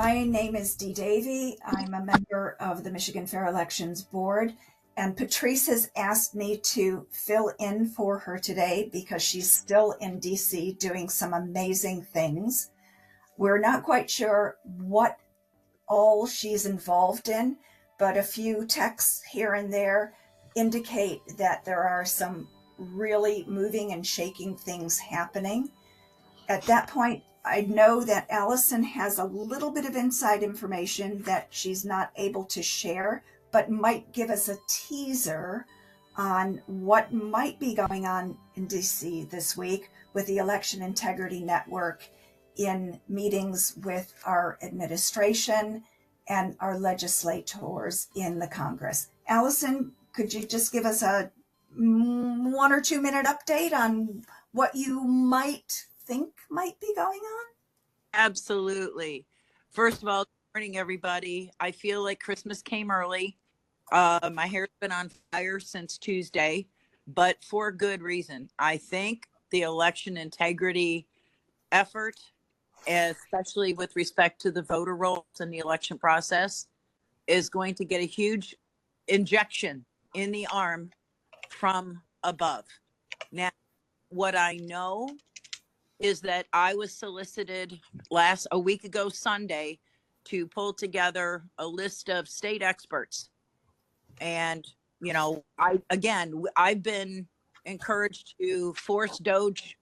My name is Dee Davey. I'm a member of the Michigan Fair Elections Board, and Patrice has asked me to fill in for her today because she's still in DC doing some amazing things. We're not quite sure what all she's involved in, but a few texts here and there indicate that there are some really moving and shaking things happening. At that point, I know that Allison has a little bit of inside information that she's not able to share, but might give us a teaser on what might be going on in DC this week with the Election Integrity Network in meetings with our administration and our legislators in the Congress. Allison, could you just give us a 1 or 2 minute update on what you might think might be going on? Absolutely. First of all, good morning, everybody. I feel like Christmas came early. My hair's been on fire since Tuesday, but for good reason. I think the election integrity effort, especially with respect to the voter rolls and the election process, is going to get a huge injection in the arm from above. Now, what I know is that I was solicited a week ago Sunday to pull together a list of state experts. And, you know, I've been encouraged to force Doge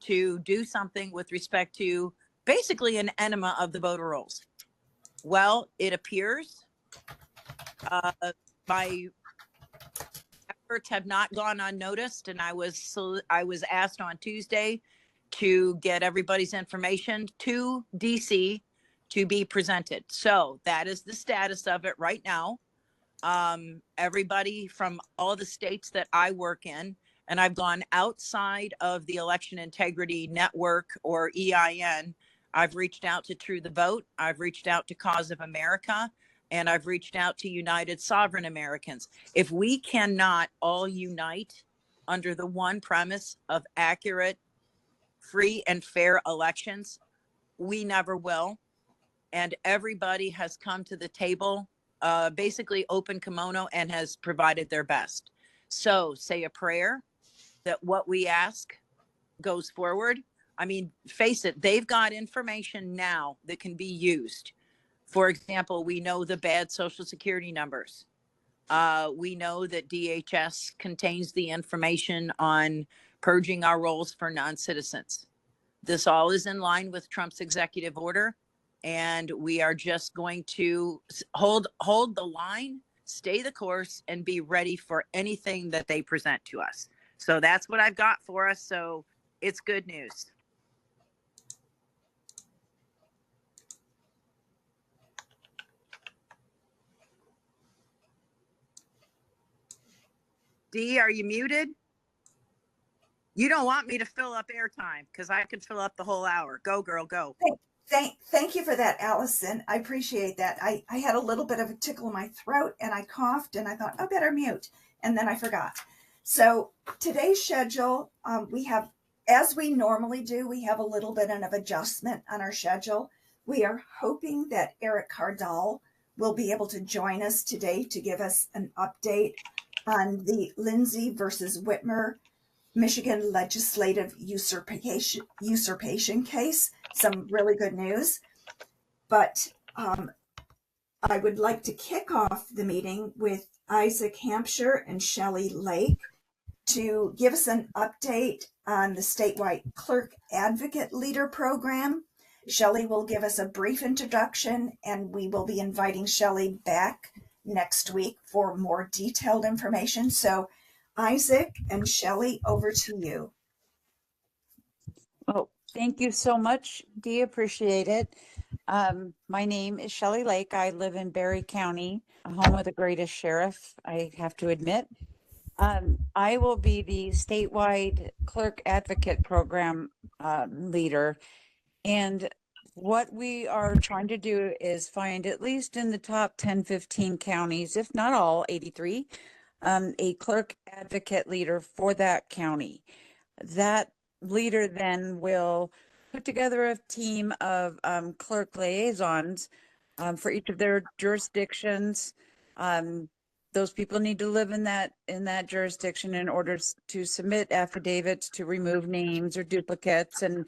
to do something with respect to basically an enema of the voter rolls. Well, it appears my efforts have not gone unnoticed, and I was asked on Tuesday to get everybody's information to DC to be presented. So that is the status of it right now. Everybody from all the states that I work in, and I've gone outside of the Election Integrity Network or EIN. I've reached out to True the Vote. I've reached out to Cause of America, and I've reached out to United Sovereign Americans. If we cannot all unite under the one premise of accurate, free and fair elections, we never will. And everybody has come to the table, basically open kimono, and has provided their best. So say a prayer that what we ask goes forward. I mean, face it, they've got information now that can be used. For example, we know the bad Social Security numbers. We know that DHS contains the information on purging our rolls for non-citizens. This all is in line with Trump's executive order, and we are just going to hold the line, stay the course, and be ready for anything that they present to us. So that's what I've got for us. So it's good news. Dee, are you muted? You don't want me to fill up airtime because I could fill up the whole hour. Go, girl, go. Thank you for that, Allison. I appreciate that. I had a little bit of a tickle in my throat and I coughed and I thought, oh, better mute. And then I forgot. So today's schedule, we have, as we normally do, we have a little bit of adjustment on our schedule. We are hoping that Erick Kaardal will be able to join us today to give us an update on the Lindsay versus Whitmer Michigan legislative usurpation case. Some really good news. But I would like to kick off the meeting with Isaac Hampshire and Shelly Lake to give us an update on the statewide Clerk Advocate Leader Program. Shelly will give us a brief introduction, and we will be inviting Shelly back next week for more detailed information. So Isaac and Shelly, over to you. Oh, thank you so much, Dee. Appreciate it. My name is Shelly Lake. I live in Barry County, home of the greatest sheriff, I have to admit. I will be the statewide Clerk Advocate Program leader. And what we are trying to do is find, at least in the top 10, 15 counties, if not all 83, a clerk advocate leader for that county. That leader then will put together a team of clerk liaisons for each of their jurisdictions. Those people need to live in that jurisdiction in order to submit affidavits to remove names or duplicates. And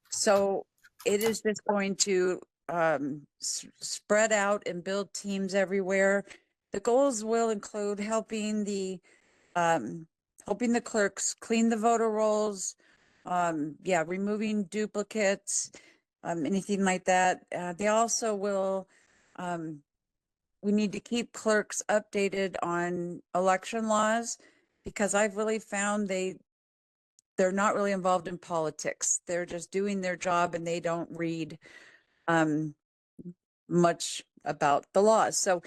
so it is just going to spread out and build teams everywhere. The goals will include helping the clerks clean the voter rolls, removing duplicates, anything like that. They also will, we need to keep clerks updated on election laws, because I've really found they're not really involved in politics. They're just doing their job and they don't read much about the laws. So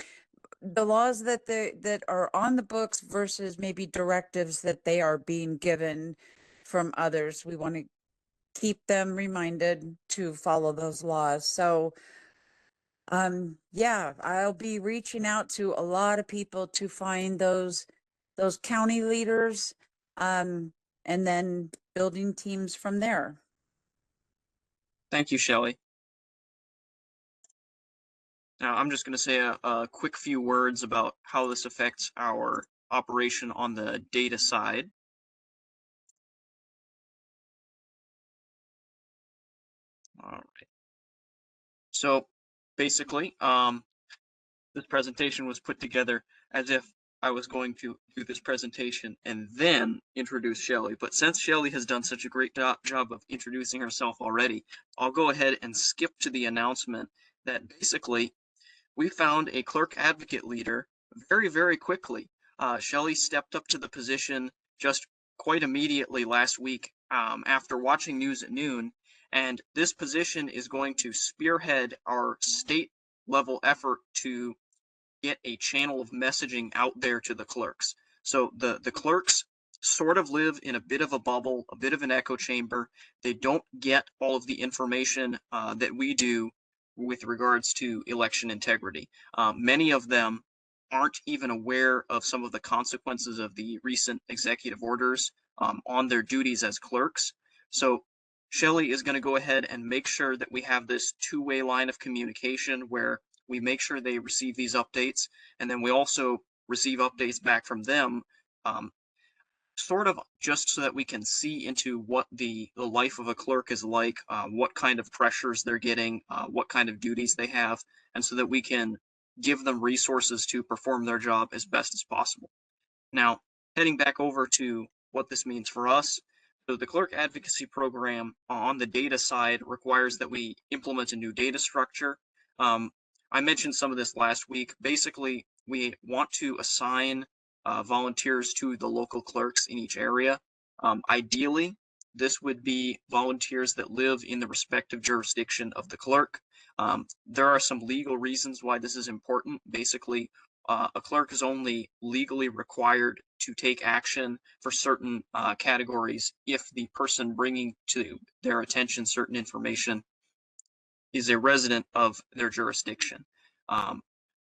the laws that are on the books versus maybe directives that they are being given from others, we want to keep them reminded to follow those laws. So I'll be reaching out to a lot of people to find those county leaders, and then building teams from there. Thank you, Shelly. Now, I'm just going to say a quick few words about how this affects our operation on the data side. All right. So basically, this presentation was put together as if I was going to do this presentation and then introduce Shelly. But since Shelly has done such a great job of introducing herself already, I'll go ahead and skip to the announcement that basically we found a clerk advocate leader very, very quickly. Shelly stepped up to the position just quite immediately last week after watching News at Noon. And this position is going to spearhead our state level effort to get a channel of messaging out there to the clerks. So the clerks sort of live in a bit of a bubble, a bit of an echo chamber. They don't get all of the information that we do with regards to election integrity. Many of them aren't even aware of some of the consequences of the recent executive orders on their duties as clerks. So Shelly is going to go ahead and make sure that we have this two-way line of communication where we make sure they receive these updates, and then we also receive updates back from them, sort of just so that we can see into what the life of a clerk is like, what kind of pressures they're getting, what kind of duties they have, and so that we can give them resources to perform their job as best as possible. Now, heading back over to what this means for us. So the clerk advocacy program on the data side requires that we implement a new data structure. I mentioned some of this last week. Basically, we want to assign volunteers to the local clerks in each area. Ideally, this would be volunteers that live in the respective jurisdiction of the clerk. There are some legal reasons why this is important. Basically, a clerk is only legally required to take action for certain categories if the person bringing to their attention certain information is a resident of their jurisdiction.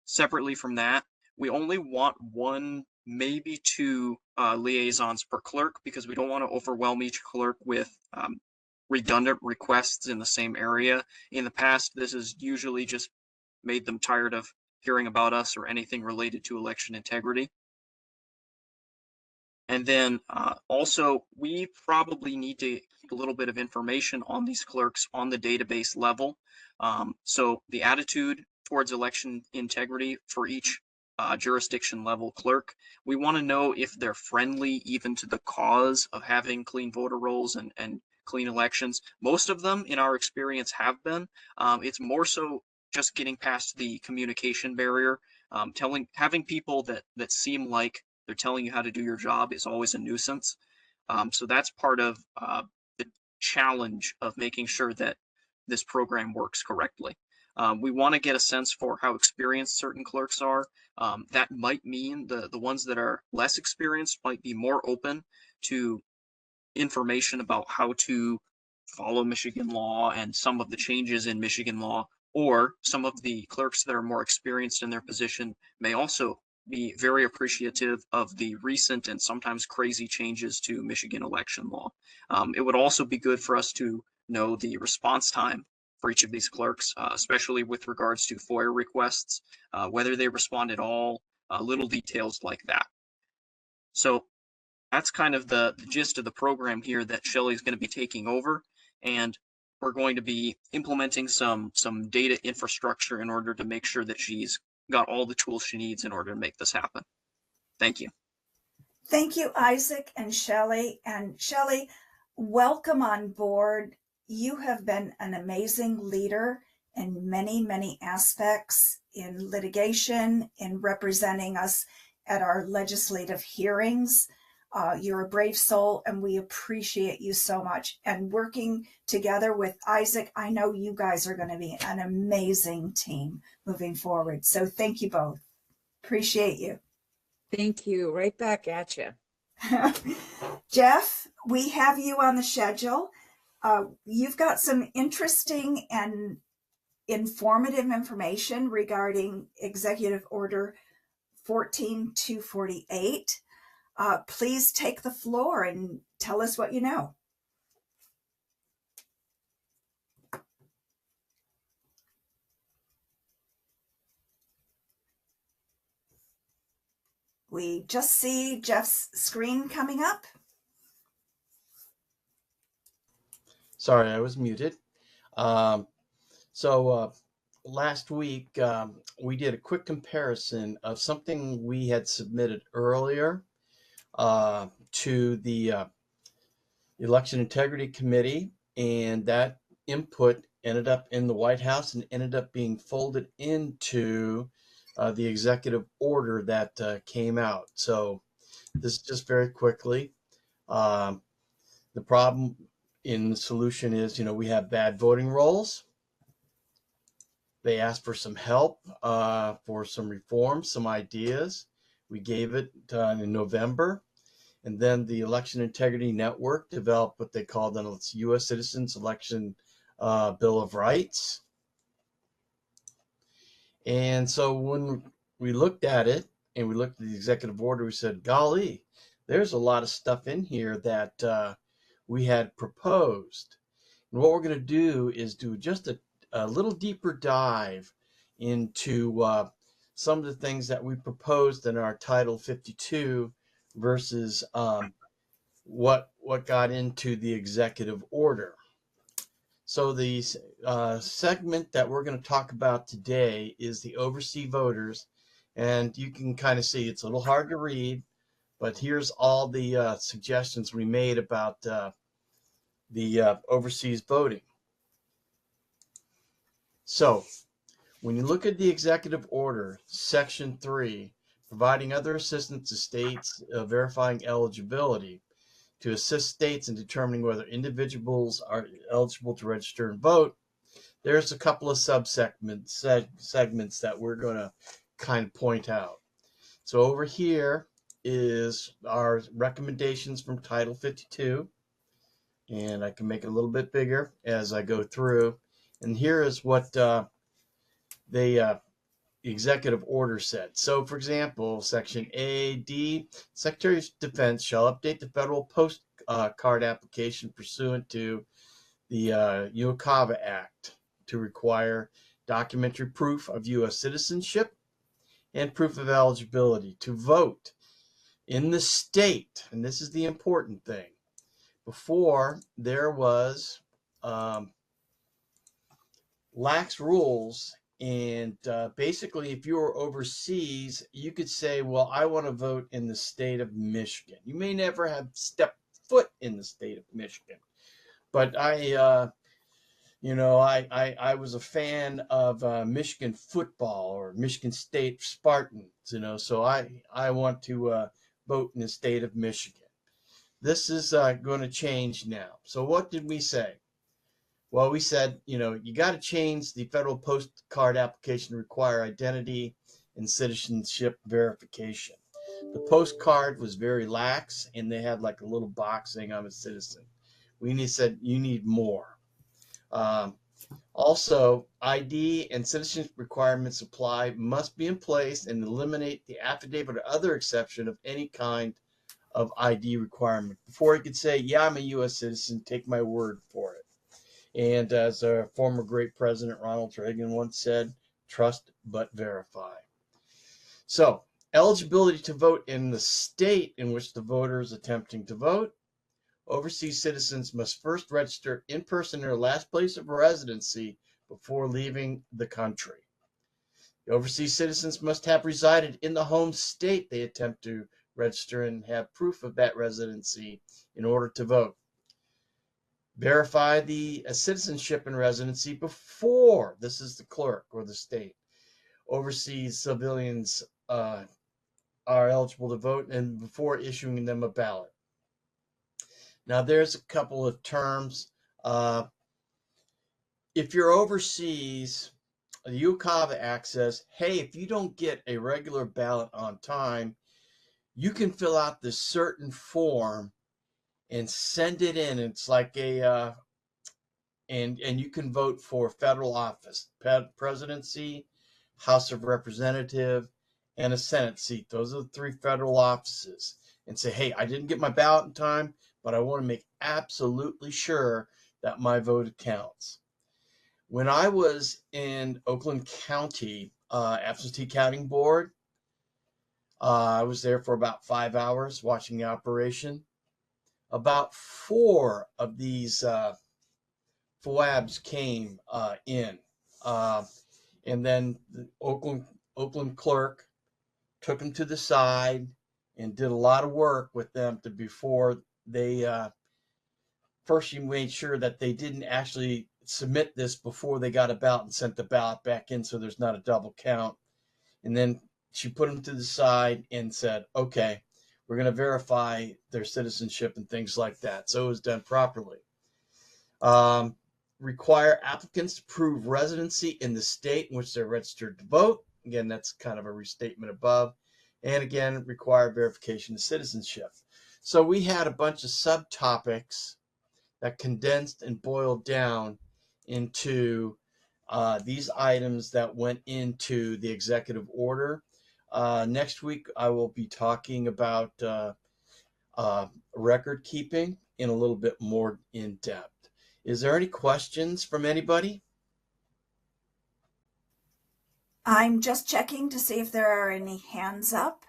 Separately from that, we only want one, maybe two liaisons per clerk, because we don't want to overwhelm each clerk with redundant requests in the same area. In the past, this has usually just made them tired of hearing about us or anything related to election integrity. And then also, we probably need to keep a little bit of information on these clerks on the database level. So the attitude towards election integrity for each jurisdiction level clerk, we want to know if they're friendly even to the cause of having clean voter rolls and clean elections. Most of them, in our experience, have been. It's more so just getting past the communication barrier. Having people that seem like they're telling you how to do your job is always a nuisance. So that's part of the challenge of making sure that this program works correctly. We want to get a sense for how experienced certain clerks are. That might mean the ones that are less experienced might be more open to information about how to follow Michigan law and some of the changes in Michigan law, or some of the clerks that are more experienced in their position may also be very appreciative of the recent and sometimes crazy changes to Michigan election law. It would also be good for us to know the response time for each of these clerks, especially with regards to FOIA requests, whether they respond at all, little details like that. So that's kind of the gist of the program here that Shelly's going to be taking over. And we're going to be implementing some data infrastructure in order to make sure that she's got all the tools she needs in order to make this happen. Thank you. Thank you, Isaac and Shelly. And Shelly, welcome on board. You have been an amazing leader in many, many aspects in litigation, in representing us at our legislative hearings. You're a brave soul, and we appreciate you so much. And working together with Isaac, I know you guys are going to be an amazing team moving forward. So thank you both. Appreciate you. Thank you. Right back at you. Jeff, we have you on the schedule. You've got some interesting and informative information regarding Executive Order 14248. Please take the floor and tell us what you know. We just see Jeff's screen coming up. Sorry, I was muted. Last week, we did a quick comparison of something we had submitted earlier to the Election Integrity Committee, and that input ended up in the White House and ended up being folded into the executive order that came out. So this just very quickly. The problem in the solution is, we have bad voting rolls. They asked for some help, for some reforms, some ideas. We gave it in November. And then the Election Integrity Network developed what they called the U.S. Citizens Election Bill of Rights. And so when we looked at it and we looked at the executive order, we said, golly, there's a lot of stuff in here that we had proposed. And what we're going to do is do just a little deeper dive into some of the things that we proposed in our Title 52 versus what got into the executive order. So the segment that we're going to talk about today is the overseas voters, and you can kind of see it's a little hard to read, but here's all the suggestions we made about the overseas voting. So when you look at the executive order, section 3, providing other assistance to states verifying eligibility, to assist states in determining whether individuals are eligible to register and vote, there's a couple of segments that we're going to kind of point out. So over here is our recommendations from Title 52, and I can make it a little bit bigger as I go through. And here is what the executive order said. So, for example, Section A.D. Secretary of Defense shall update the federal postcard application pursuant to the UOCAVA Act to require documentary proof of U.S. citizenship and proof of eligibility to vote in the state. And this is the important thing. Before, there was lax rules. And basically, if you were overseas, you could say, well, I want to vote in the state of Michigan. You may never have stepped foot in the state of Michigan. But I was a fan of Michigan football or Michigan State Spartans, so I want to vote in the state of Michigan. This is going to change now. So what did we say? Well, we said, you got to change the federal postcard application to require identity and citizenship verification. The postcard was very lax, and they had like a little box saying I'm a citizen. We said you need more. Also, ID and citizenship requirements must be in place and eliminate the affidavit or other exception of any kind of ID requirement. Before you could say, yeah, I'm a U.S. citizen, take my word for it. And as our former great president Ronald Reagan once said, trust but verify. So, eligibility to vote in the state in which the voter is attempting to vote. Overseas citizens must first register in person in their last place of residency before leaving the country. The overseas citizens must have resided in the home state they attempt to register and have proof of that residency in order to vote. Verify the citizenship and residency before, this is the clerk or the state. Overseas civilians are eligible to vote and before issuing them a ballot. Now, there's a couple of terms. If you're overseas, the UCAVA Act says, hey, if you don't get a regular ballot on time, you can fill out this certain form and send it in. It's like a, and you can vote for federal office, presidency, House of Representative, and a Senate seat. Those are the 3 federal offices. And say, hey, I didn't get my ballot in time, but I want to make absolutely sure that my vote counts. When I was in Oakland County Absentee Counting Board, I was there for about 5 hours watching the operation. About 4 of these FOABs came in. And then the Oakland clerk took them to the side and did a lot of work with them before they first she made sure that they didn't actually submit this before they got a ballot and sent the ballot back in so there's not a double count. And then she put them to the side and said, okay, we're going to verify their citizenship and things like that. So it was done properly. Require applicants to prove residency in the state in which they're registered to vote. Again, that's kind of a restatement above. And again, require verification of citizenship. So we had a bunch of subtopics that condensed and boiled down into these items that went into the executive order. Next week, I will be talking about record keeping in a little bit more in depth. Is there any questions from anybody? I'm just checking to see if there are any hands up.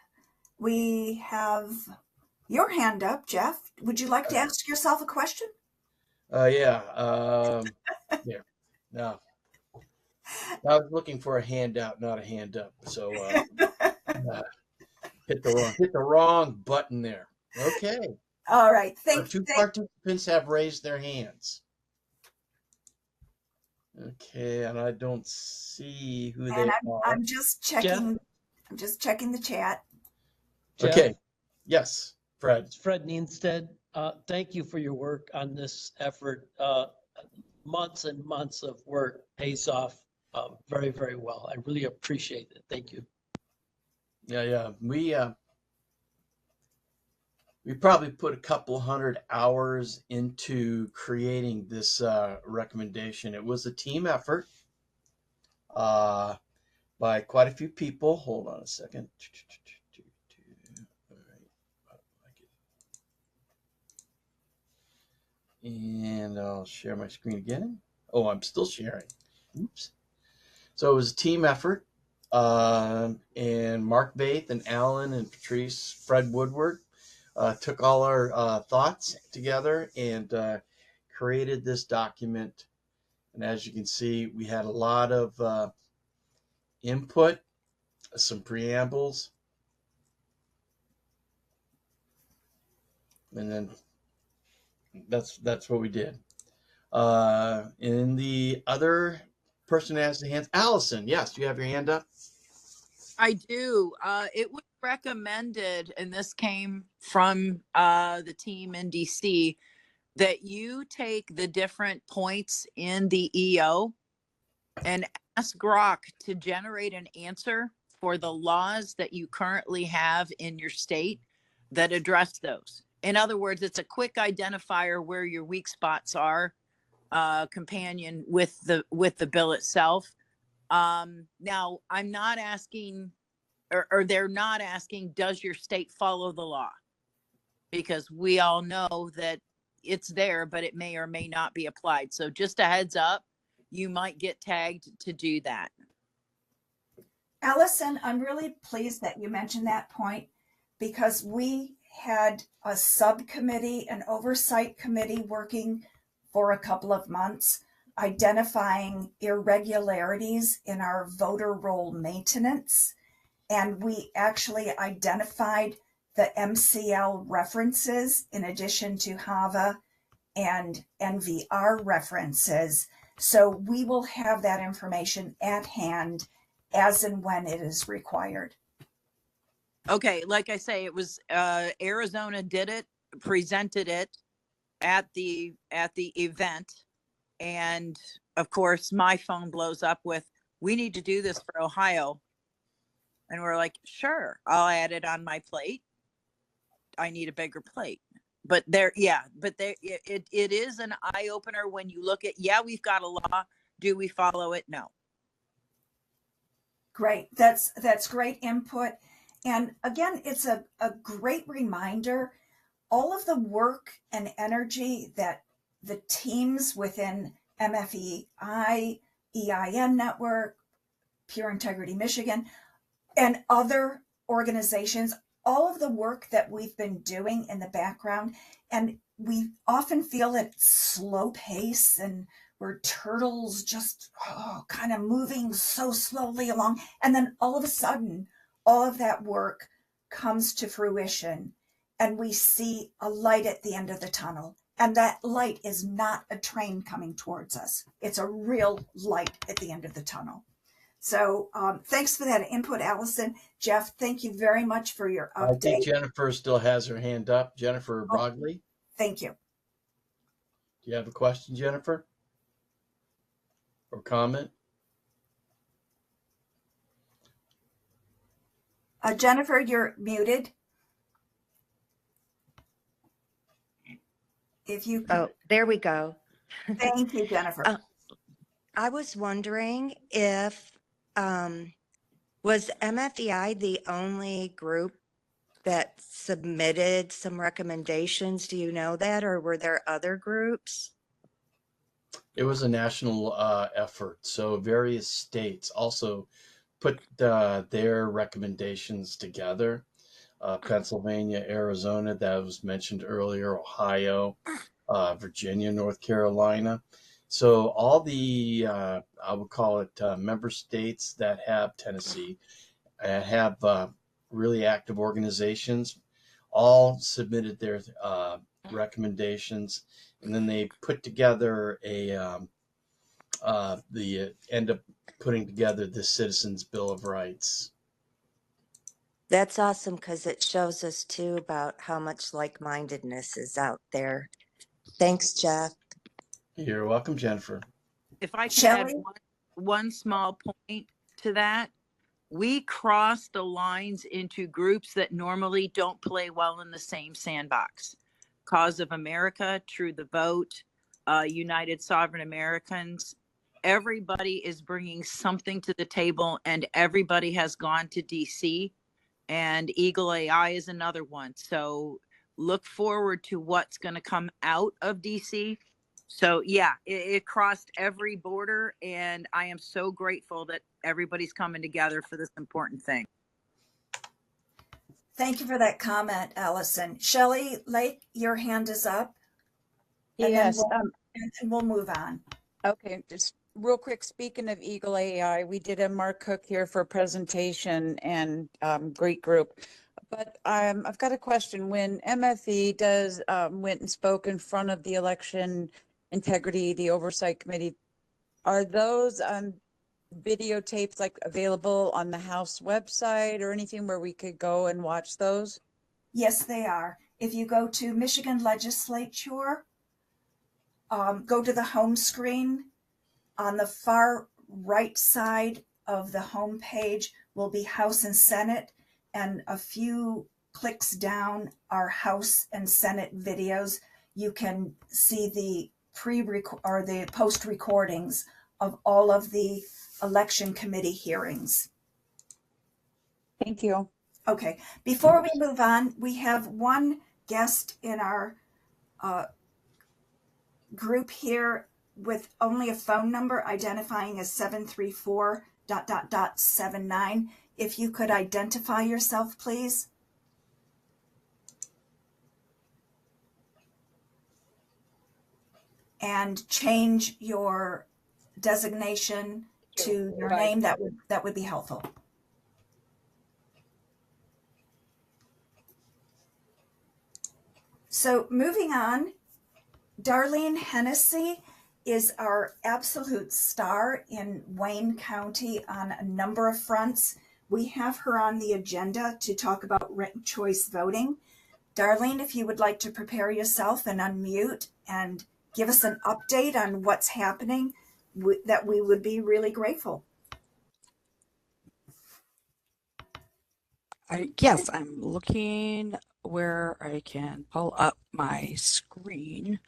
We have your hand up, Jeff. Would you like to ask yourself a question? Yeah. There. No. I was looking for a handout, not a hand up. So hit the wrong button there. Okay. All right. Our 2 participants have raised their hands. Okay, and I don't see who they are. I'm just checking. Jeff? I'm just checking the chat. Jeff? Okay. Yes, Fred. It's Fred Nienstead. Thank you for your work on this effort. Months and months of work pays off very, very well. I really appreciate it. Thank you. Yeah. We probably put a couple 100 hours into creating this recommendation. It was a team effort by quite a few people. Hold on a second. All right. And I'll share my screen again. Oh, I'm still sharing. Oops. So it was a team effort. And Mark Baith and Alan and Patrice, Fred Woodward, took all our thoughts together and created this document. And as you can see, we had a lot of input, some preambles, and then that's what we did. And the other person that has the hands, Allison, yes, you have your hand up? I do. It was recommended, and this came from the team in DC, that you take the different points in the EO and ask Grok to generate an answer for the laws that you currently have in your state that address those. In other words, it's a quick identifier where your weak spots are companion with the bill itself. Now I'm not asking, or they're not asking, does your state follow the law? Because we all know that it's there, but it may or may not be applied. So just a heads up, you might get tagged to do that. Allison, I'm really pleased that you mentioned that point, because we had a subcommittee, an oversight committee working for a couple of months, identifying irregularities in our voter roll maintenance. And we actually identified the MCL references in addition to HAVA and NVR references. So we will have that information at hand as and when it is required. Okay, like I say, it was Arizona did it, presented it at the event, and of course my phone blows up with, we need to do this for Ohio. And we're like, sure, I'll add it on my plate. I need a bigger plate. But it is an eye opener when you look at, yeah, we've got a law. Do we follow it? No. Great. That's great input. And again, it's a great reminder, all of the work and energy that the teams within MFEI, EIN Network, Pure Integrity Michigan, and other organizations, all of the work that we've been doing in the background. And we often feel at slow pace and we're turtles, just kind of moving so slowly along. And then all of a sudden, all of that work comes to fruition and we see a light at the end of the tunnel. And that light is not a train coming towards us. It's a real light at the end of the tunnel. So thanks for that input, Allison. Jeff, thank you very much for your update. I think Jennifer still has her hand up. Jennifer Brogley. Thank you. Do you have a question, Jennifer? Or comment? Jennifer, you're muted. If you Oh, there we go. Thank you, Jennifer. I was wondering if, was MFEI the only group that submitted some recommendations? Do you know that, or were there other groups? It was a national effort. So various states also put their recommendations together. Pennsylvania, Arizona, that was mentioned earlier, Ohio, Virginia, North Carolina. So all the, I would call it member states that have Tennessee, have really active organizations, all submitted their recommendations, and then they put together end up putting together the Citizens Bill of Rights. That's awesome, because it shows us too about how much like-mindedness is out there. Thanks, Jeff. You're welcome, Jennifer. If I can Shelly? add one small point to that, we cross the lines into groups that normally don't play well in the same sandbox. Cause of America, True the Vote, United Sovereign Americans. Everybody is bringing something to the table, and everybody has gone to DC, and Eagle AI is another one. So look forward to what's going to come out of DC. So yeah, it crossed every border, and I am so grateful that everybody's coming together for this important thing. Thank you for that comment, Allison. Shelly Lake, your hand is up. Yes. And we'll move on. Okay, just real quick, speaking of Eagle AI, we did a Mark Cook here for a presentation, and great group. But I've got a question. When MFE went and spoke in front of the election integrity, the oversight committee, are those videotapes like available on the House website or anything where we could go and watch those? Yes, they are. If you go to Michigan Legislature, go to the home screen. On the far right side of the home page will be House and Senate, and a few clicks down are House and Senate videos. You can see the or the post recordings of all of the election committee hearings. Thank you. Okay, before we move on, we have one guest in our group here with only a phone number identifying as 734.79. If you could identify yourself, please. And change your designation to your name, that would be helpful. So moving on, Darlene Hennessy is our absolute star in Wayne County on a number of fronts. We have her on the agenda to talk about ranked choice voting. Darlene, if you would like to prepare yourself and unmute and give us an update on what's happening, that we would be really grateful. Yes, I'm looking where I can pull up my screen,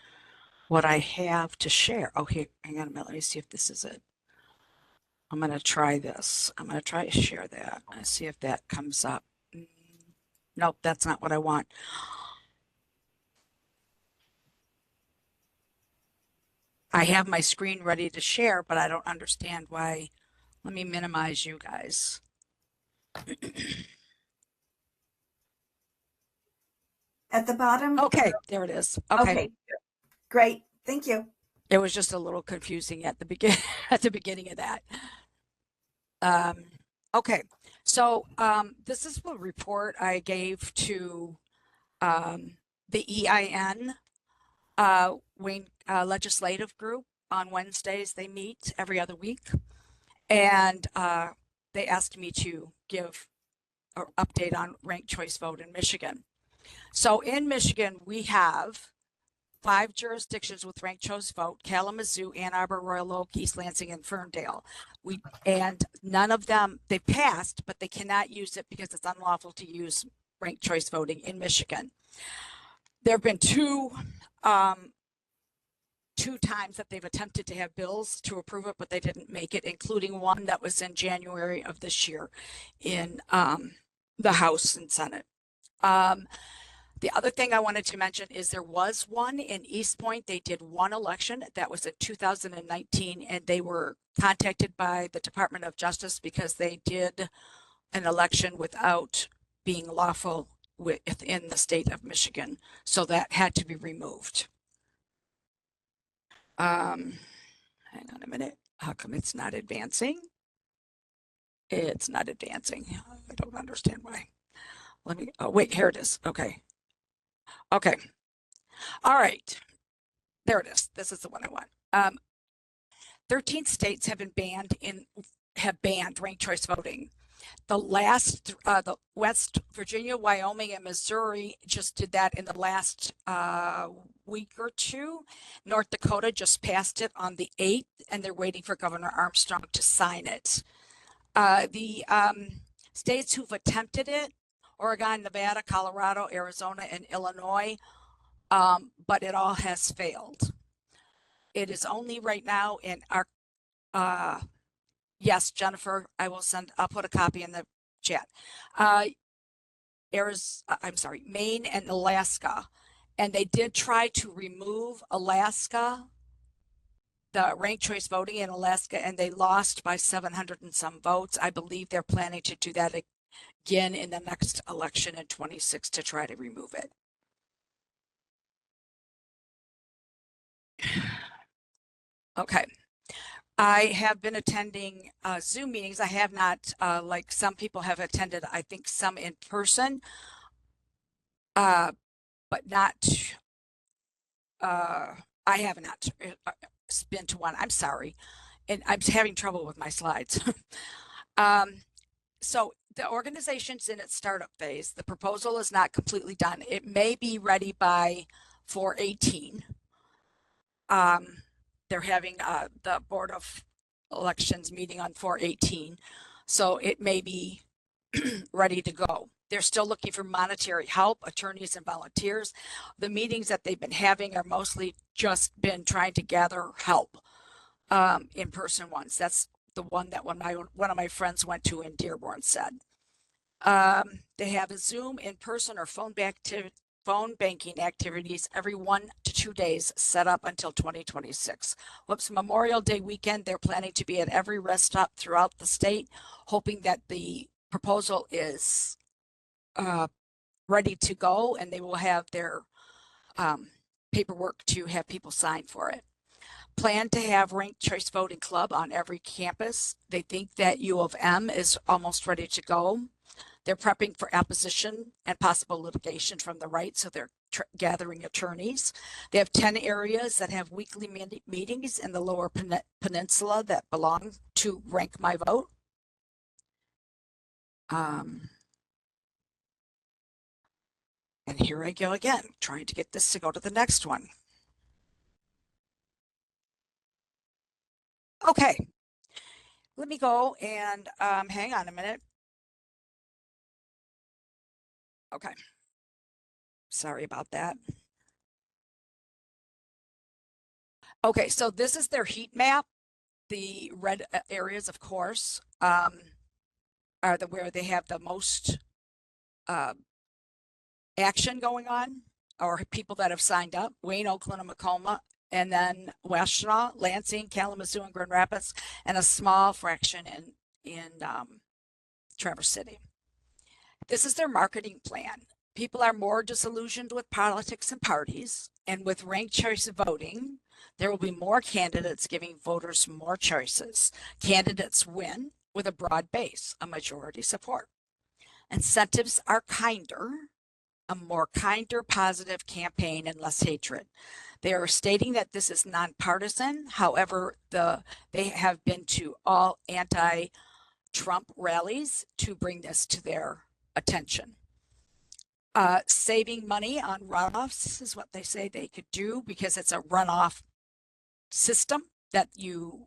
what I have to share. Oh, here, hang on a minute. Let me see if this is it. I'm going to try this. I'm going to try to share that. Let's see if that comes up. Nope, that's not what I want. I have my screen ready to share, but I don't understand why. Let me minimize you guys. At the bottom? Okay, there it is. Okay. Great. Thank you. It was just a little confusing at the beginning of that. Okay, so this is a report I gave to the EIN Wayne legislative group on Wednesdays. They meet every other week, and they asked me to give an update on ranked choice vote in Michigan. So in Michigan, we have 5 jurisdictions with ranked choice vote: Kalamazoo, Ann Arbor, Royal Oak, East Lansing, and Ferndale. And none of them, they passed, but they cannot use it because it's unlawful to use ranked choice voting in Michigan. There have been two times that they've attempted to have bills to approve it, but they didn't make it, including one that was in January of this year in the House and Senate. The other thing I wanted to mention is there was one in East Point. They did one election that was in 2019, and they were contacted by the Department of Justice because they did an election without being lawful within the state of Michigan. So that had to be removed. Hang on a minute. How come it's not advancing? It's not advancing. I don't understand why. Let me, oh, wait, here it is. Okay. Okay. All right. There it is. This is the one I want. 13 states have banned ranked choice voting. The West Virginia, Wyoming, and Missouri just did that in the last week or two. North Dakota just passed it on the 8th, and they're waiting for Governor Armstrong to sign it. The states who've attempted it: Oregon, Nevada, Colorado, Arizona, and Illinois, but it all has failed. It is only right now in our, yes, Jennifer, I'll put a copy in the chat. Maine and Alaska. And they did try to remove Alaska, the ranked choice voting in Alaska, and they lost by 700 and some votes. I believe they're planning to do that again in the next election in 26 to try to remove it. Okay. I have been attending Zoom meetings. I have not, like some people have attended, I think some in person, but not, I have not been to one. I'm sorry. And I'm having trouble with my slides. So the organization's in its startup phase. The proposal is not completely done. It may be ready by 4/18. They're having the Board of Elections meeting on 4/18. So it may be ready to go. They're still looking for monetary help, attorneys and volunteers. The meetings that they've been having are mostly just been trying to gather help, in-person ones. That's the one that one of my friends went to in Dearborn said. They have a Zoom, in-person, or phone banking activities every 1 to 2 days set up until 2026. Whoops, Memorial Day weekend, they're planning to be at every rest stop throughout the state, hoping that the proposal is ready to go and they will have their paperwork to have people sign for it. Plan to have ranked choice voting club on every campus. They think that U of M is almost ready to go. They're prepping for opposition and possible litigation from the right, so they're gathering attorneys. They have 10 areas that have weekly meetings in the lower peninsula that belong to Rank My Vote. And here I go again, trying to get this to go to the next one. Okay, let me go and hang on a minute. Okay, sorry about that. Okay, so this is their heat map. The red areas, of course, are where they have the most action going on, or people that have signed up: Wayne, Oakland, and Macomb, and then Washtenaw, Lansing, Kalamazoo, and Grand Rapids, and a small fraction in Traverse City. This is their marketing plan. People are more disillusioned with politics and parties, and with ranked choice voting, there will be more candidates giving voters more choices. Candidates win with a broad base, a majority support. Incentives are kinder, a more kinder, positive campaign and less hatred. They are stating that this is nonpartisan. However, they have been to all anti-Trump rallies to bring this to their attention. Saving money on runoffs is what they say they could do, because it's a runoff system that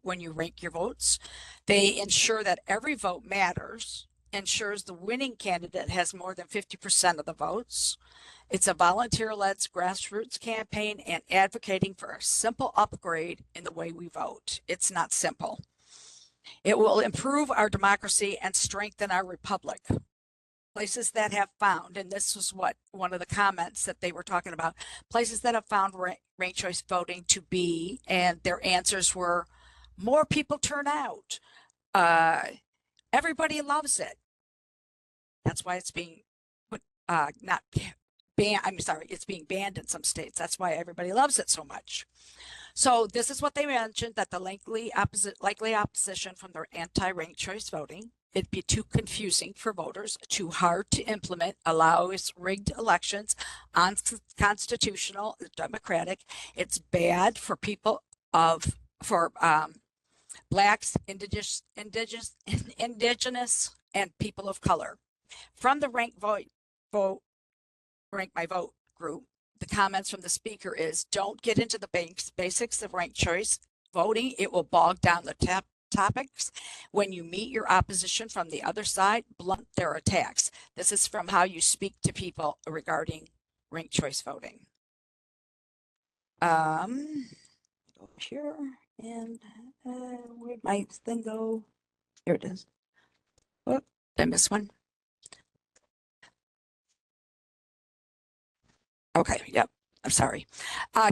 when you rank your votes, they ensure that every vote matters, ensures the winning candidate has more than 50% of the votes. It's a volunteer-led grassroots campaign and advocating for a simple upgrade in the way we vote. It's not simple. It will improve our democracy and strengthen our republic. Places that have found, and this was what one of the comments that they were talking about, places that have found ranked choice voting to be, and their answers were: more people turn out. Everybody loves it. That's why it's being not banned. I'm sorry, it's being banned in some states. That's why everybody loves it so much. So this is what they mentioned, that the likely opposition from their anti-ranked choice voting. It'd be too confusing for voters, too hard to implement, allows rigged elections, unconstitutional, democratic. It's bad for people for Blacks, indigenous, and people of color. From the Rank My Vote group, the comments from the speaker is: don't get into the basics of ranked choice voting. It will bog down the topics. When you meet your opposition from the other side, blunt their attacks. This is from how you speak to people regarding ranked choice voting. Here, and where'd my thing go? Here it is. Oh, did I miss one? Okay, yep, I'm sorry.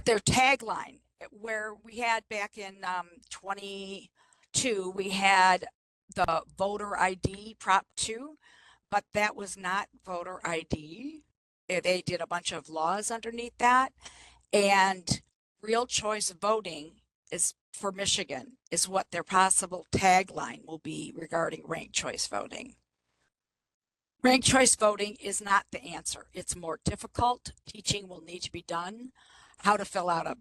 Their tagline, where we had back in 22, we had the voter ID Prop 2, but that was not voter ID. They did a bunch of laws underneath that, and real choice voting is for Michigan is what their possible tagline will be regarding ranked choice voting. Ranked choice voting is not the answer. It's more difficult. Teaching will need to be done. How to fill out a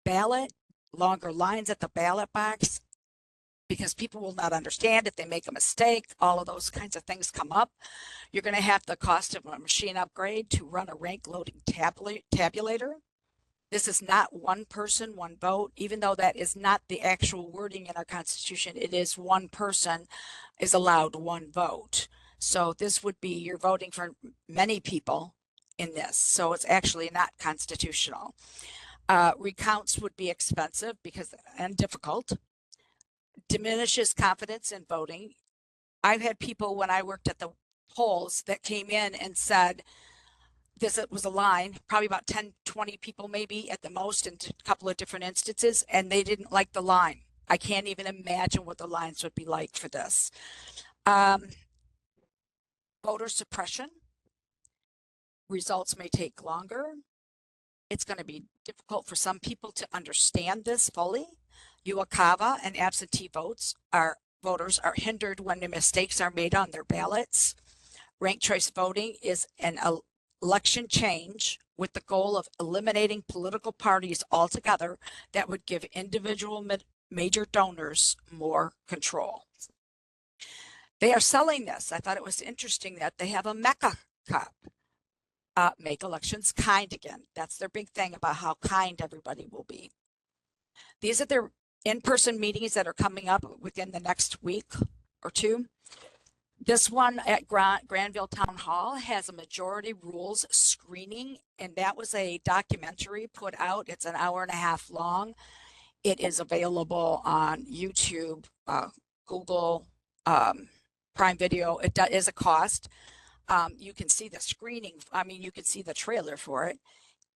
ballot, longer lines at the ballot box, because people will not understand if they make a mistake. All of those kinds of things come up. You're going to have the cost of a machine upgrade to run a rank loading tabulator. This is not one person, one vote, even though that is not the actual wording in our Constitution. It is one person is allowed one vote. So this would be, you're voting for many people in this. So it's actually not constitutional. Recounts would be expensive and difficult. Diminishes confidence in voting. I've had people when I worked at the polls that came in and said, this was a line, probably about 10, 20 people maybe at the most in a couple of different instances, and they didn't like the line. I can't even imagine what the lines would be like for this. Voter suppression. Results may take longer. It's going to be difficult for some people to understand this fully. UACAVA and absentee voters are hindered when the mistakes are made on their ballots. Ranked choice voting is an election change with the goal of eliminating political parties altogether that would give individual major donors more control. They are selling this. I thought it was interesting that they have a Mecca Cup. Make elections kind again. That's their big thing about how kind everybody will be. These are their in-person meetings that are coming up within the next week or two. This one at Granville Town Hall has a majority rules screening, and that was a documentary put out. It's an hour and a half long. It is available on YouTube, Google, Prime Video. It is a cost. You can see the screening. I mean, you can see the trailer for it.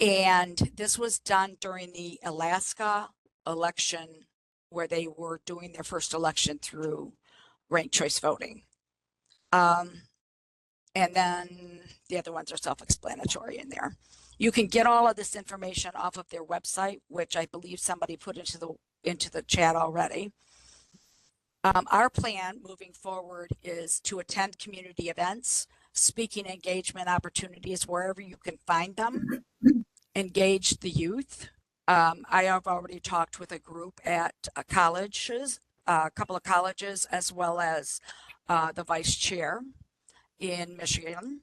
And this was done during the Alaska election where they were doing their first election through ranked choice voting. And then the other ones are self-explanatory in there. You can get all of this information off of their website, which I believe somebody put into the chat already. Our plan moving forward is to attend community events, speaking engagement opportunities wherever you can find them, engage the youth. I have already talked with a group at colleges, a couple of colleges, as well as the vice chair in Michigan,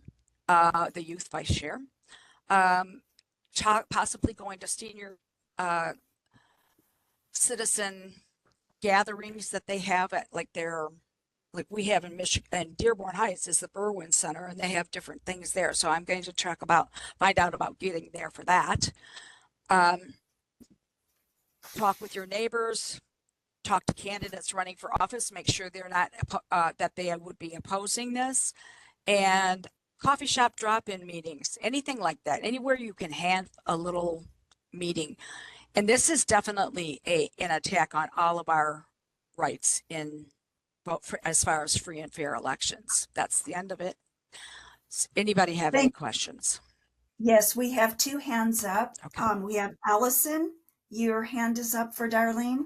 the youth vice chair, possibly going to senior citizen gatherings that they have at like we have in Michigan, and Dearborn Heights is the Berwyn Center, and they have different things there. So I'm going to find out about getting there for that. Talk with your neighbors, talk to candidates running for office, make sure they're not, that they would be opposing this, and coffee shop drop-in meetings, anything like that, anywhere you can have a little meeting. And this is definitely an attack on all of our rights as far as free and fair elections. That's the end of it. Anybody have any questions? Yes, we have two hands up. Okay. We have Allison. Your hand is up for Darlene.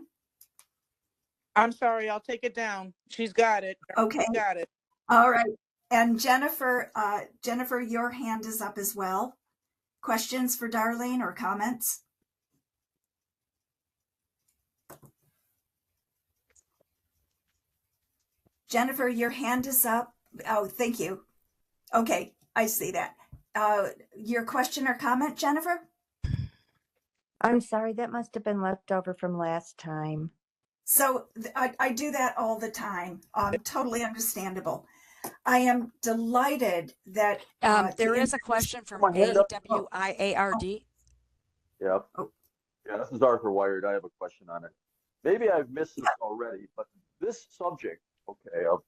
I'm sorry, I'll take it down. She's got it. Okay. She's got it. All right. And Jennifer, your hand is up as well. Questions for Darlene or comments? Jennifer, your hand is up. Oh, thank you. Okay, I see that. Your question or comment, Jennifer? I'm sorry, that must have been left over from last time. So I do that all the time. Totally understandable. I am delighted that there is a question from AWIARD. Yeah. Oh. Yeah, this is Arthur Wired. I have a question on it. Maybe I've missed this already, but this subject, okay, of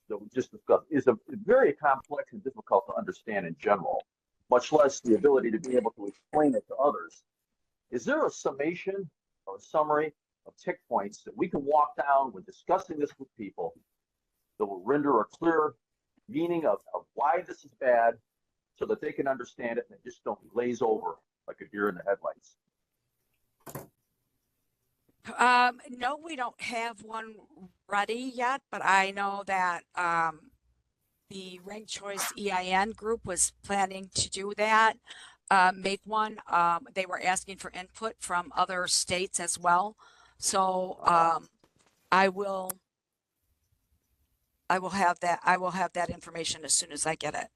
that we just discussed is a very complex and difficult to understand in general, much less the ability to be able to explain it to others. Is there a summation or a summary of tick points that we can walk down when discussing this with people that will render a clear meaning of why this is bad so that they can understand it and they just don't glaze over like a deer in the headlights? No, we don't have one ready yet, but I know that the Ranked Choice EIN group was planning to do that, make one. They were asking for input from other states as well. So I will have that information as soon as I get it.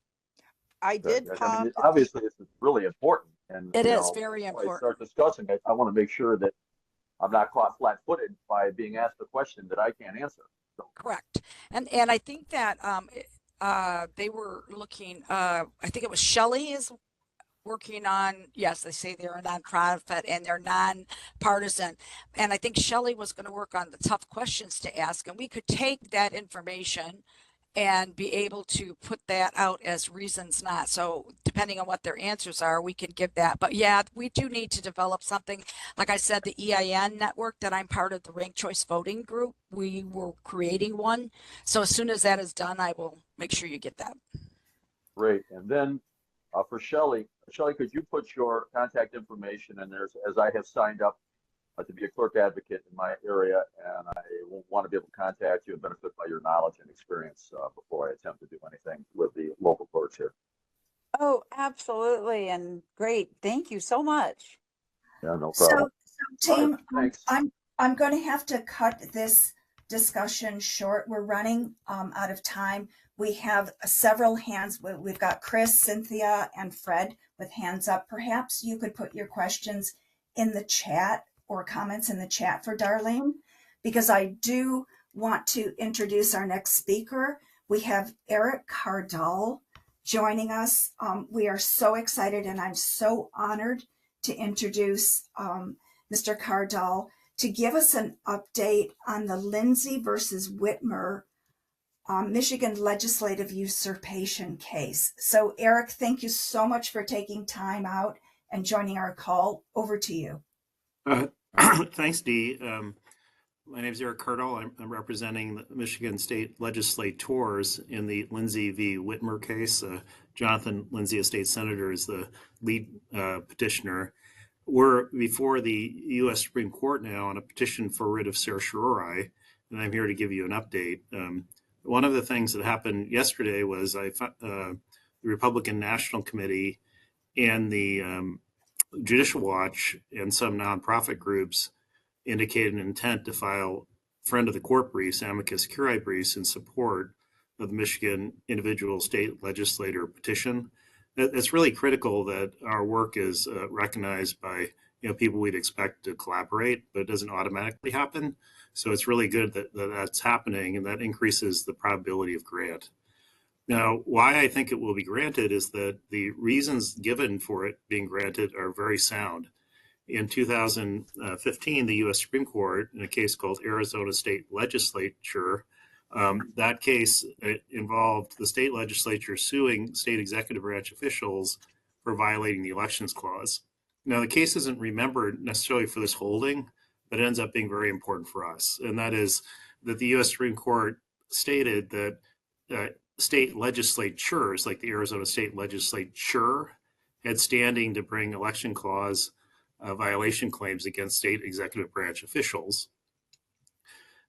I did I pop. mean, obviously, this is really important, and It is very before I important. start discussing it, I want to make sure that I'm not caught flat-footed by being asked a question that I can't answer. Correct. And I think that they were looking, I think it was Shelly is working on, yes, they say they're a nonprofit and they're non-partisan. And I think Shelly was going to work on the tough questions to ask, and we could take that information and be able to put that out as reasons not. So depending on what their answers are, we can give that. But yeah, we do need to develop something. Like I said, the EIN network that I'm part of, the ranked choice voting group, we were creating one. So as soon as that is done, I will make sure you get that. Great. And then for Shelly, could you put your contact information in there, as I have signed up to be a clerk advocate in my area, and I will want to be able to contact you and benefit by your knowledge and experience before I attempt to do anything with the local clerks here. Oh, absolutely. And great. Thank you so much. Yeah, no problem. So team, Thanks. I'm going to have to cut this discussion short. We're running out of time. We have several hands. We've got Chris, Cynthia, and Fred with hands up. Perhaps you could put your questions in the chat or comments in the chat for Darlene, because I do want to introduce our next speaker. We have Erick Kaardal joining us. We are so excited, and I'm so honored to introduce Mr. Kaardal to give us an update on the Lindsay versus Whitmer Michigan legislative usurpation case. So Erick, thank you so much for taking time out and joining our call. Over to you. Thanks, Dee. My name is Erick Kaardal. I'm representing the Michigan State legislators in the Lindsay v. Whitmer case. Jonathan Lindsay, a state senator, is the lead petitioner. We're before the U.S. Supreme Court now on a petition for writ of certiorari, and I'm here to give you an update. One of the things that happened yesterday was the Republican National Committee and the Judicial Watch and some nonprofit groups indicated an intent to file friend of the court briefs, amicus curiae briefs, in support of the Michigan individual state legislator petition. It's really critical that our work is recognized by people we'd expect to collaborate, but it doesn't automatically happen. So it's really good that that's happening, and that increases the probability of grant. Now, why I think it will be granted is that the reasons given for it being granted are very sound. In 2015, the U.S. Supreme Court, in a case called Arizona State Legislature, that case involved the state legislature suing state executive branch officials for violating the Elections Clause. Now, the case isn't remembered necessarily for this holding, but it ends up being very important for us. And that is that the U.S. Supreme Court stated that state legislatures, like the Arizona State Legislature, had standing to bring Election Clause violation claims against state executive branch officials.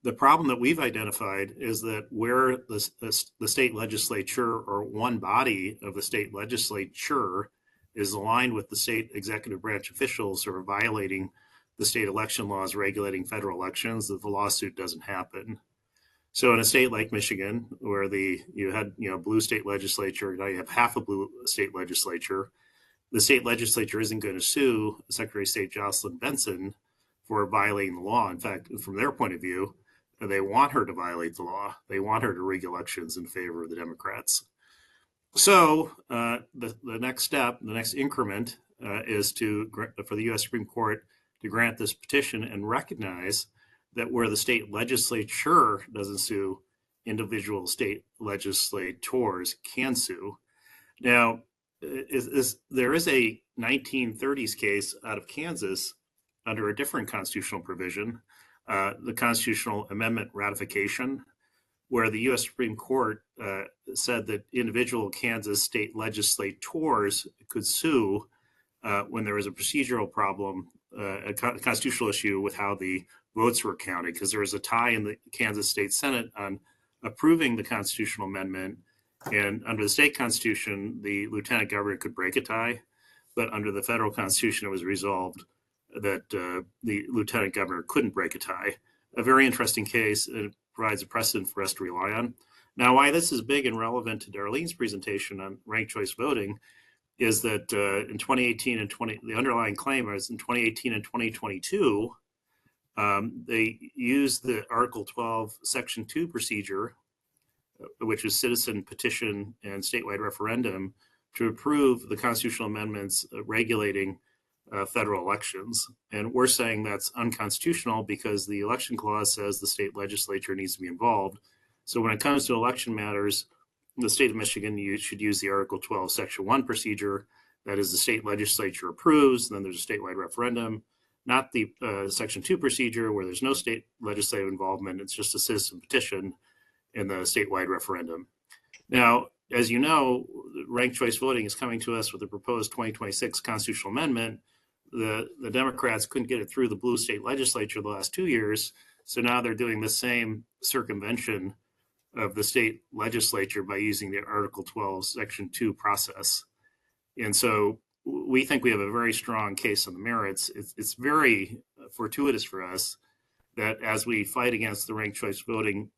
The problem that we've identified is that where the state legislature, or one body of the state legislature, is aligned with the state executive branch officials who are violating the state election laws regulating federal elections, that the lawsuit doesn't happen. So in a state like Michigan, where you had blue state legislature, now you have half a blue state legislature, the state legislature isn't going to sue Secretary of State Jocelyn Benson for violating the law. In fact, from their point of view, they want her to violate the law. They want her to rig elections in favor of the Democrats. So the next step, the next increment is for the U.S. Supreme Court to grant this petition and recognize that where the state legislature doesn't sue, individual state legislators can sue. Now, there is a 1930s case out of Kansas under a different constitutional provision, the constitutional amendment ratification, where the U.S. Supreme Court said that individual Kansas state legislators could sue when there was a procedural problem, a constitutional issue with how the votes were counted, because there was a tie in the Kansas State Senate on approving the constitutional amendment. And under the state constitution, the lieutenant governor could break a tie, but under the federal constitution, it was resolved that the lieutenant governor couldn't break a tie. A very interesting case. It provides a precedent for us to rely on. Now, why this is big and relevant to Darlene's presentation on ranked choice voting is that in 2018 and the underlying claim is in 2018 and 2022, They used the Article 12, Section 2 procedure, which is citizen petition and statewide referendum, to approve the constitutional amendments regulating federal elections. And we're saying that's unconstitutional because the election clause says the state legislature needs to be involved. So when it comes to election matters, the state of Michigan, you should use the Article 12, Section 1 procedure. That is, the state legislature approves, then there's a statewide referendum, not the Section 2 procedure where there's no state legislative involvement. It's just a citizen petition in the statewide referendum. Now, as you know, ranked choice voting is coming to us with the proposed 2026 constitutional amendment. The Democrats couldn't get it through the blue state legislature the last 2 years. So now they're doing the same circumvention of the state legislature by using the Article 12, Section 2 process. And so we think we have a very strong case on the merits. It's very fortuitous for us that as we fight against the ranked choice voting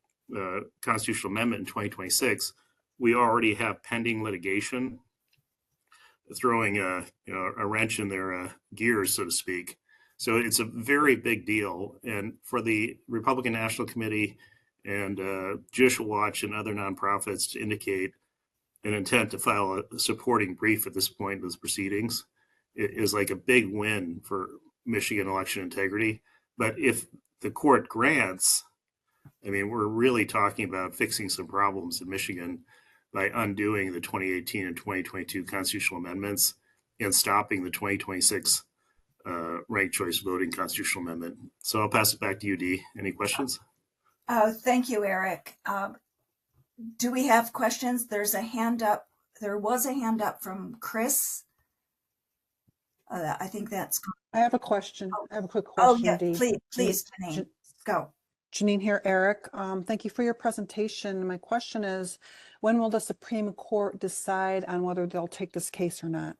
constitutional amendment in 2026, we already have pending litigation throwing a wrench in their gears, so to speak. So it's a very big deal. And for the Republican National Committee and Judicial Watch and other nonprofits to indicate an intent to file a supporting brief at this point of the proceedings, it is like a big win for Michigan election integrity. But if the court grants, I mean, we're really talking about fixing some problems in Michigan by undoing the 2018 and 2022 constitutional amendments and stopping the 2026 ranked choice voting constitutional amendment. So I'll pass it back to you, Dee. Any questions? Thank you, Eric. Do we have questions? There's a hand up. There was a hand up from Chris. I think that's. I have a question. I have a quick question. Oh, yeah, Dee. please, Janine, go. Janine here, Eric. Thank you for your presentation. My question is, when will the Supreme Court decide on whether they'll take this case or not?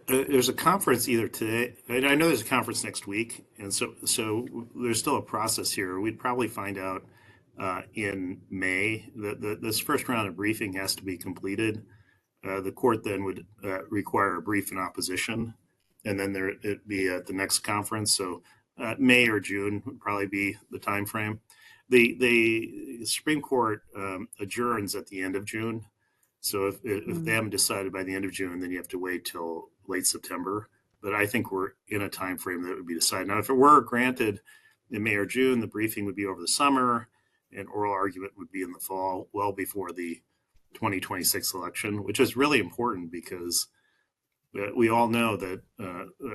There's a conference either today. I know there's a conference next week, and so there's still a process here. We'd probably find out in May. This first round of briefing has to be completed. The court then would require a brief in opposition, and then it'd be at the next conference. So May or June would probably be the time frame. The Supreme Court adjourns at the end of June. So if they haven't decided by the end of June, then you have to wait till late September. But I think we're in a time frame that would be decided. Now, if it were granted in May or June, the briefing would be over the summer, and oral argument would be in the fall, well before the 2026 election, which is really important because we all know that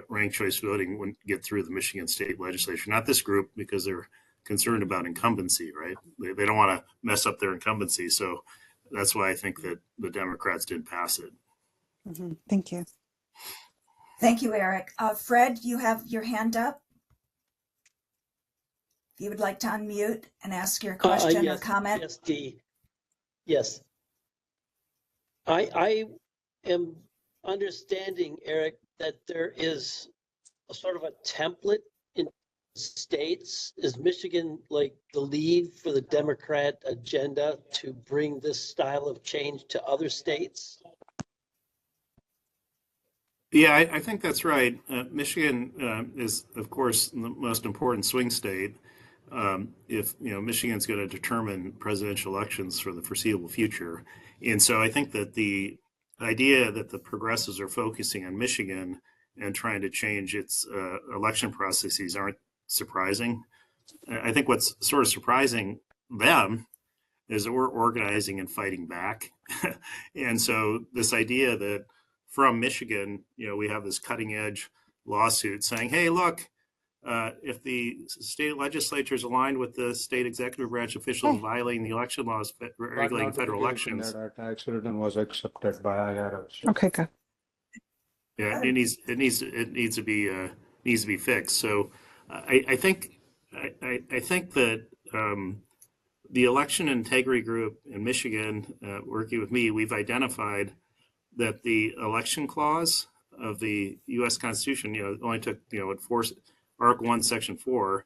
ranked choice voting wouldn't get through the Michigan State Legislature. Not this group, because they're concerned about incumbency, right? They don't want to mess up their incumbency. So that's why I think that the Democrats did pass it. Mm-hmm. Thank you. Thank you, Eric. Fred, you have your hand up. If you would like to unmute and ask your question yes, or comment. Yes, Dee. Yes. I am understanding, Eric, that there is a sort of a template in states. Is Michigan like the lead for the Democrat agenda to bring this style of change to other states? Yeah, I think that's right. Michigan is, of course, the most important swing state. If Michigan's going to determine presidential elections for the foreseeable future, and so I think that the idea that the progressives are focusing on Michigan and trying to change its election processes aren't surprising. I think what's sort of surprising them is that we're organizing and fighting back, and so this idea that from Michigan, we have this cutting edge lawsuit saying, hey, look, if the state legislature is aligned with the state executive branch officials violating the election laws regulating federal elections. That tax return was accepted by IRS. Okay, good. Yeah, it needs to be fixed. So I think that the election integrity group in Michigan, working with me, we've identified that the election clause of the U.S. Constitution, only took Article 1, Section 4,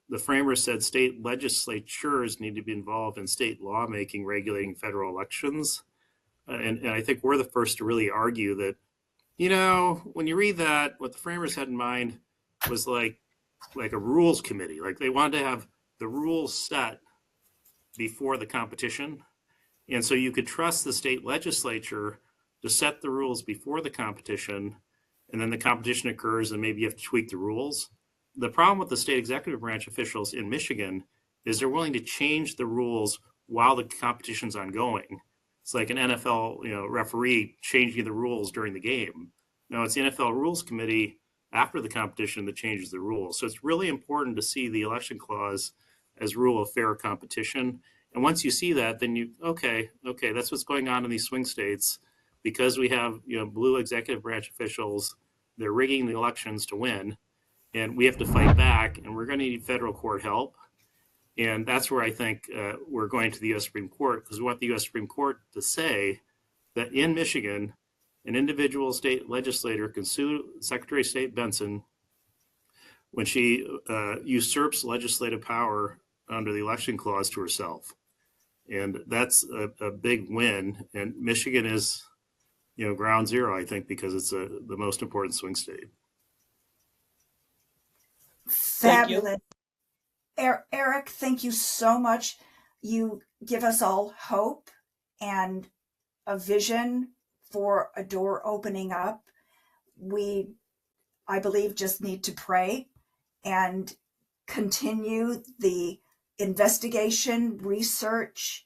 the framers said state legislatures need to be involved in state lawmaking regulating federal elections. And I think we're the first to really argue that, when you read that, what the framers had in mind was like like a rules committee. Like they wanted to have the rules set before the competition. And so you could trust the state legislature to set the rules before the competition, and then the competition occurs and maybe you have to tweak the rules. The problem with the state executive branch officials in Michigan is they're willing to change the rules while the competition's ongoing. It's like an NFL, referee changing the rules during the game. No, it's the NFL Rules Committee after the competition that changes the rules. So it's really important to see the election clause as rule of fair competition. And once you see that, then okay, that's what's going on in these swing states. Because we have, blue executive branch officials, they're rigging the elections to win, and we have to fight back, and we're going to need federal court help. And that's where I think we're going to the U.S. Supreme Court, because we want the U.S. Supreme Court to say that in Michigan, an individual state legislator can sue Secretary of State Benson when she usurps legislative power under the election clause to herself. And that's a big win. And Michigan is, ground zero, I think, because it's the most important swing state. Fabulous. Erick, thank you so much. You give us all hope and a vision for a door opening up. We, I believe, just need to pray and continue the investigation, research,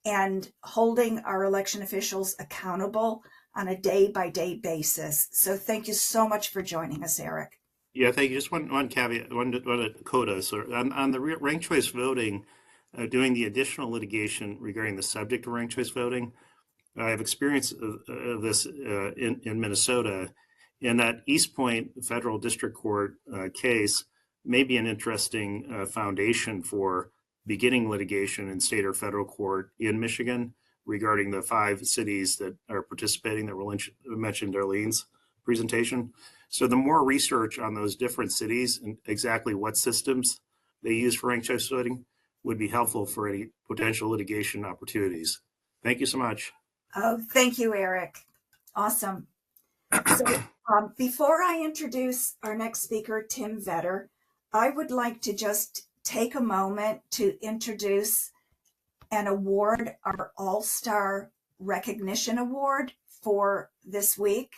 and holding our election officials accountable on a day-by-day basis. So thank you so much for joining us, Erick. Yeah, thank you. Just one caveat, one coda. So on the ranked choice voting, doing the additional litigation regarding the subject of ranked choice voting, I have experience of this in Minnesota. In that East Point Federal District Court case may be an interesting foundation for beginning litigation in state or federal court in Michigan regarding the 5 cities that are participating that were mentioned in Darlene's presentation. So the more research on those different cities and exactly what systems they use for ranked choice voting would be helpful for any potential litigation opportunities. Thank you so much. Oh, thank you, Erick. Awesome. So before I introduce our next speaker, Tim Vetter, I would like to just take a moment to introduce and award our All-Star Recognition Award for this week.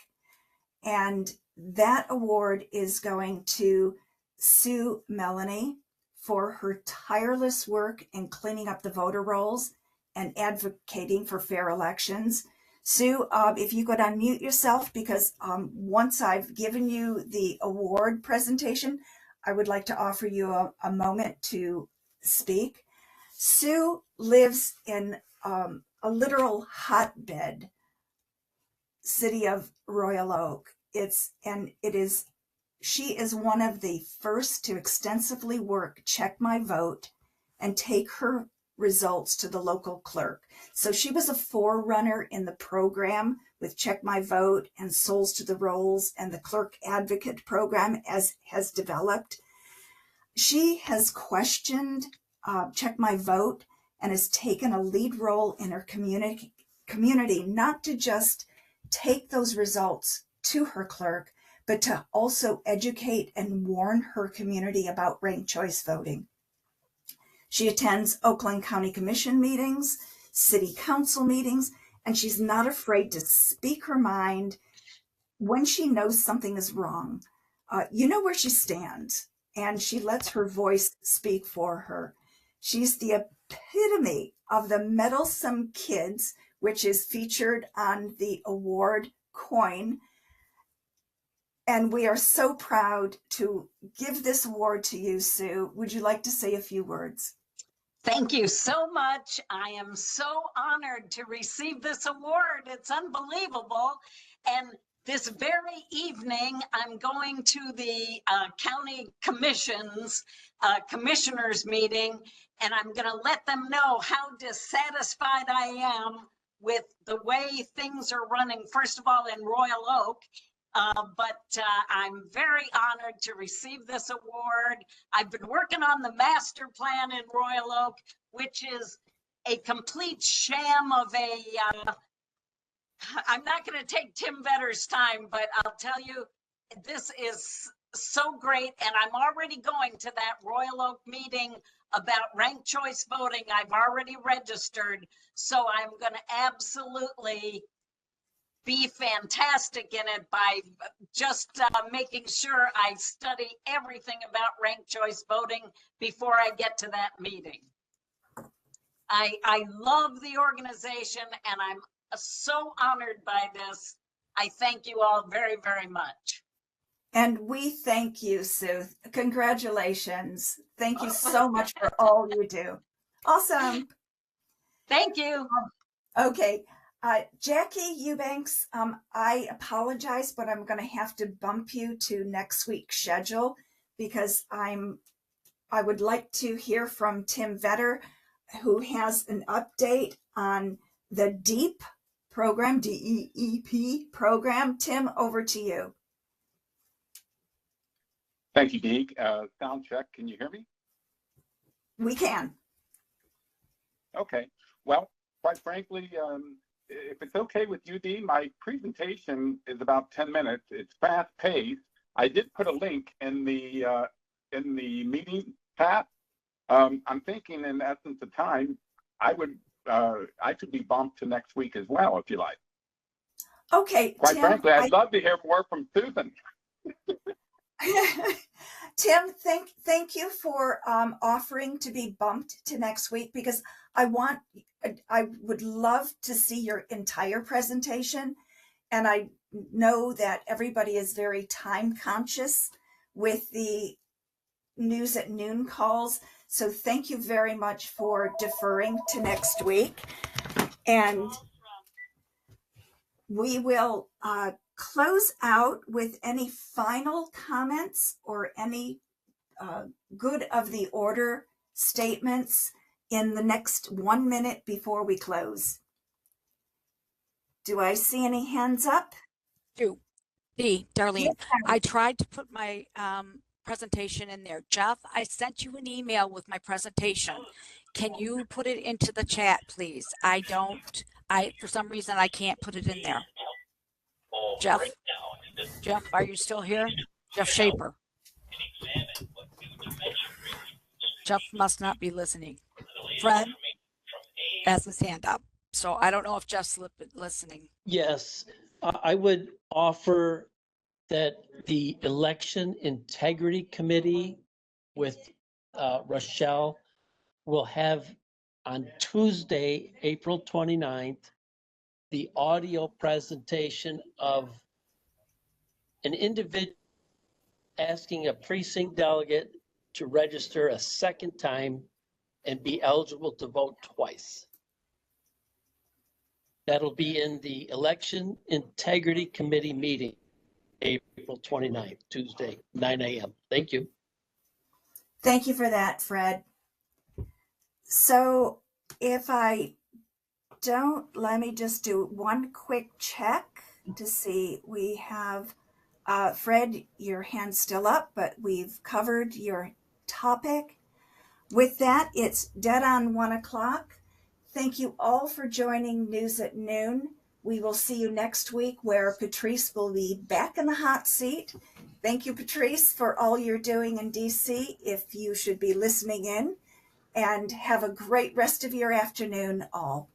And that award is going to Sue Melanie for her tireless work in cleaning up the voter rolls and advocating for fair elections. Sue, if you could unmute yourself, because once I've given you the award presentation, I would like to offer you a moment to speak. Sue lives in a literal hotbed city of Royal Oak. She is one of the first to extensively work Check My Vote and take her results to the local clerk. So she was a forerunner in the program with Check My Vote and Souls to the Rolls and the Clerk Advocate program as has developed. She has questioned Check My Vote and has taken a lead role in her community, not to just take those results to her clerk, but to also educate and warn her community about ranked choice voting. She attends Oakland County Commission meetings, city council meetings, and she's not afraid to speak her mind when she knows something is wrong. You know where she stands, and she lets her voice speak for her. She's the epitome of the meddlesome kids, which is featured on the award coin. And we are so proud to give this award to you, Sue. Would you like to say a few words? Thank you so much. I am so honored to receive this award. It's unbelievable. And this very evening, I'm going to the county commissioners meeting, and I'm going to let them know how dissatisfied I am with the way things are running, first of all, in Royal Oak. But I'm very honored to receive this award. I've been working on the master plan in Royal Oak, which is a complete sham of I'm not going to take Tim Vetter's time, but I'll tell you, this is so great. And I'm already going to that Royal Oak meeting about ranked choice voting. I've already registered. So I'm going to absolutely be fantastic in it by just making sure I study everything about ranked choice voting before I get to that meeting. I love the organization and I'm so honored by this. I thank you all very, very much. And we thank you, Sue. Congratulations. Thank you so much for all you do. Awesome. Thank you. Okay. Jackie Eubanks, I apologize, but I'm going to have to bump you to next week's schedule because I would like to hear from Tim Vetter, who has an update on the DEEP program, DEEP program. Tim, over to you. Thank you, Dee. Sound check. Can you hear me? We can. Okay. Well, quite frankly, if it's okay with you, Dee, my presentation is about 10 minutes. It's fast paced. I did put a link in the meeting chat. I'm thinking, in essence of time, I could be bumped to next week as well, if you like. Okay. Quite Tim, frankly, I'd love to hear more from Susan. Tim, thank you for offering to be bumped to next week because I would love to see your entire presentation. And I know that everybody is very time conscious with the news at noon calls. So thank you very much for deferring to next week. And we will close out with any final comments or any good of the order statements in the next 1 minute before we close. Do I see any hands up? Darlene, Yes, I tried to put my presentation in there. Jeff, I sent you an email with my presentation. Can you put it into the chat, please? For some reason, I can't put it in there. Jeff, are you still here? Jeff Schaeper. Jeff must not be listening. Fred has his hand up. So I don't know if Jeff's listening. Yes, I would offer that the Election Integrity Committee with Rochelle will have on Tuesday, April 29th, the audio presentation of an individual asking a precinct delegate to register a second time and be eligible to vote twice. That'll be in the Election Integrity Committee meeting, April 29th, Tuesday, 9 a.m. Thank you. Thank you for that, Fred. So if I don't, let me just do one quick check to see. We have, Fred, your hand's still up, but we've covered your topic. With that, it's dead on 1 o'clock. Thank you all for joining News at Noon. We will see you next week where Patrice will be back in the hot seat. Thank you, Patrice, for all you're doing in DC, if you should be listening in. And have a great rest of your afternoon, all.